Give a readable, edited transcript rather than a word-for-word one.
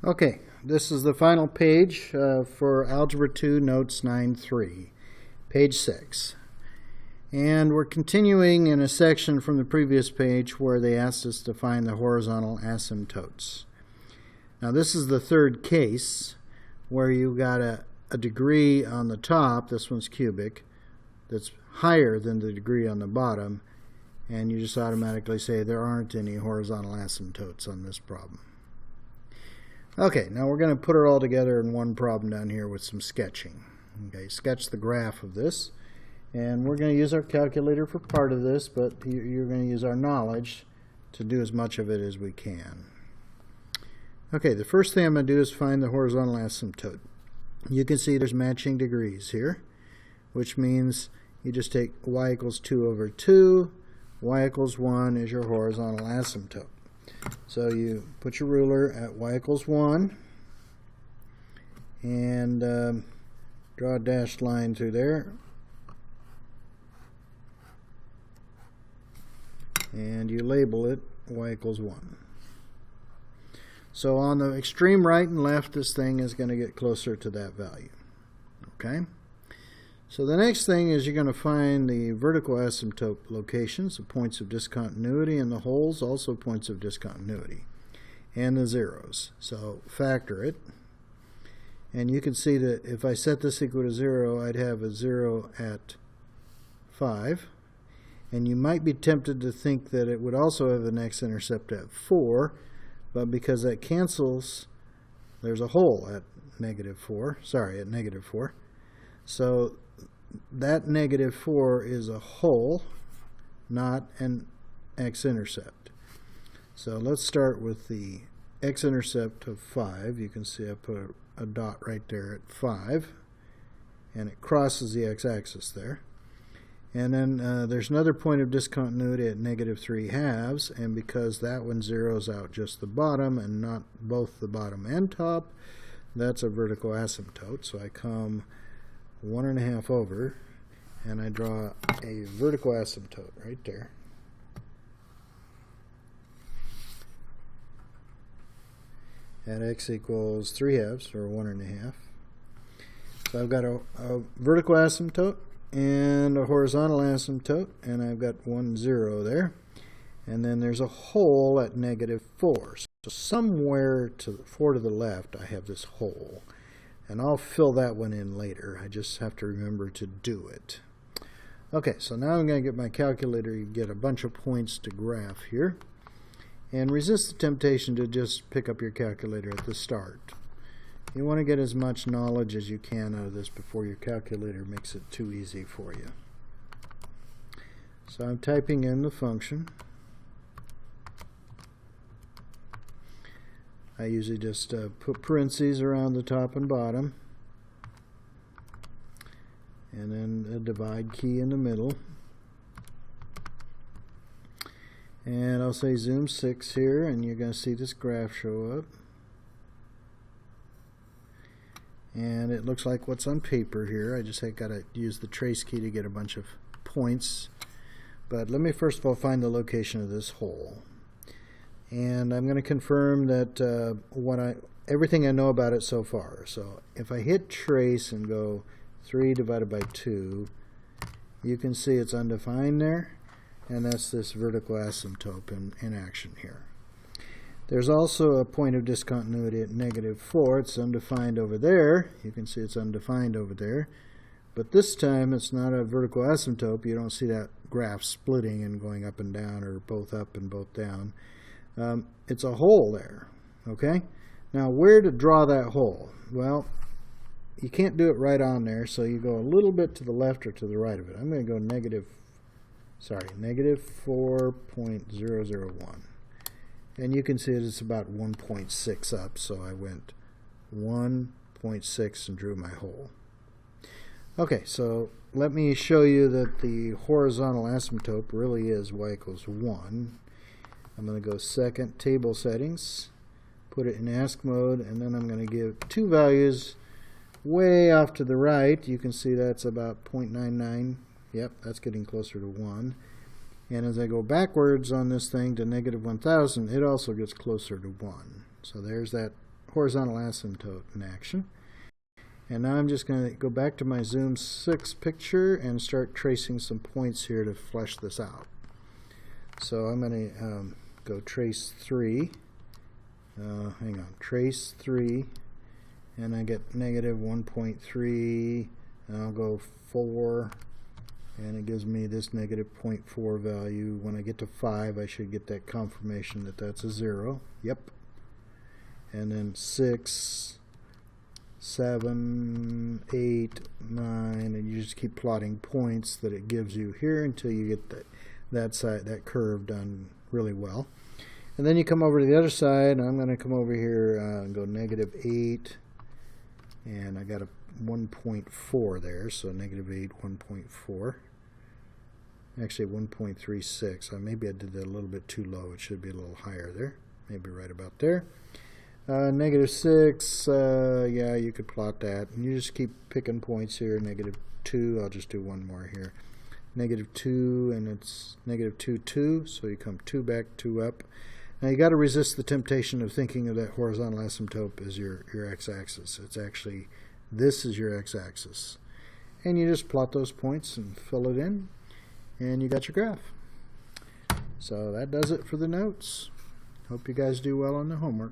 Okay, this is the final page for Algebra 2 Notes 9-3, page 6. And we're continuing in a section from the previous page where they asked us to find the horizontal asymptotes. Now this is the third case where you got a degree on the top, this one's cubic, that's higher than the degree on the bottom, and you just automatically say there aren't any horizontal asymptotes on this problem. Okay, now we're going to put it all together in one problem down here with some sketching. Okay, sketch the graph of this, and we're going to use our calculator for part of this, but you're going to use our knowledge to do as much of it as we can. Okay, the first thing I'm going to do is find the horizontal asymptote. You can see there's matching degrees here, which means you just take y equals 2 over 2, y equals 1 is your horizontal asymptote. So you put your ruler at y equals 1 and draw a dashed line through there. And you label it y equals 1. So on the extreme right and left, this thing is going to get closer to that value. Okay? So the next thing is you're going to find the vertical asymptote locations, the points of discontinuity, and the holes, also points of discontinuity, and the zeros. So factor it. And you can see that if I set this equal to 0, I'd have a 0 at 5. And you might be tempted to think that it would also have an x-intercept at 4, but because that cancels, there's a hole at negative 4. So that negative 4 is a hole, not an x-intercept. So let's start with the x-intercept of 5. You can see I put a dot right there at 5, and it crosses the x-axis there. And then there's another point of discontinuity at negative 3/2, and because that one zeroes out just the bottom and not both the bottom and top, that's a vertical asymptote. So I come 1.5 over, and I draw a vertical asymptote right there. At x equals 3/2, or 1.5. So I've got a vertical asymptote and a horizontal asymptote, and I've got 1, 0 there. And then there's a hole at negative 4. So somewhere to 4 to the left, I have this hole. And I'll fill that one in later. I just have to remember to do it. Okay, so now I'm going to get my calculator to get a bunch of points to graph here. And resist the temptation to just pick up your calculator at the start. You want to get as much knowledge as you can out of this before your calculator makes it too easy for you. So I'm typing in the function. I usually just put parentheses around the top and bottom, and then a divide key in the middle. And I'll say zoom 6 here, and you're going to see this graph show up. And it looks like what's on paper here. I just got to use the trace key to get a bunch of points. But let me first of all find the location of this hole. And I'm going to confirm that everything I know about it so far. So if I hit trace and go 3 divided by 2, you can see it's undefined there. And that's this vertical asymptote in action here. There's also a point of discontinuity at negative 4. It's undefined over there. You can see it's undefined over there. But this time it's not a vertical asymptote. You don't see that graph splitting and going up and down, or both up and both down. It's a hole there. Okay? Now where to draw that hole? Well, you can't do it right on there, so you go a little bit to the left or to the right of it. I'm going to go negative 4.001. And you can see it's about 1.6 up, so I went 1.6 and drew my hole. Okay, so let me show you that the horizontal asymptote really is y equals 1. I'm going to go second, table settings, put it in ask mode, and then I'm going to give 2 values way off to the right. You can see that's about 0.99. Yep, that's getting closer to 1. And as I go backwards on this thing to negative 1,000, it also gets closer to 1. So there's that horizontal asymptote in action. And now I'm just going to go back to my Zoom 6 picture and start tracing some points here to flesh this out. So I'm going to go trace 3. Hang on, trace 3, and I get negative 1.3, and I'll go 4, and it gives me this negative 0.4 value. When I get to 5, I should get that confirmation that that's a 0. Yep. And then 6, 7, 8, 9, and you just keep plotting points that it gives you here until you get that curve done really well. And then you come over to the other side, and I'm going to come over here and go negative 8, and I got a 1.4 there, so negative 8, 1.4. Actually 1.36. Maybe I did that a little bit too low. It should be a little higher there. Maybe right about there. Negative 6, yeah, you could plot that. And you just keep picking points here. Negative 2, I'll just do one more here. Negative 2, and it's negative 2, 2, so you come 2 back, 2 up. Now you got to resist the temptation of thinking of that horizontal asymptote as your x-axis. It's actually, this is your x-axis. And you just plot those points and fill it in, and you got your graph. So that does it for the notes. Hope you guys do well on the homework.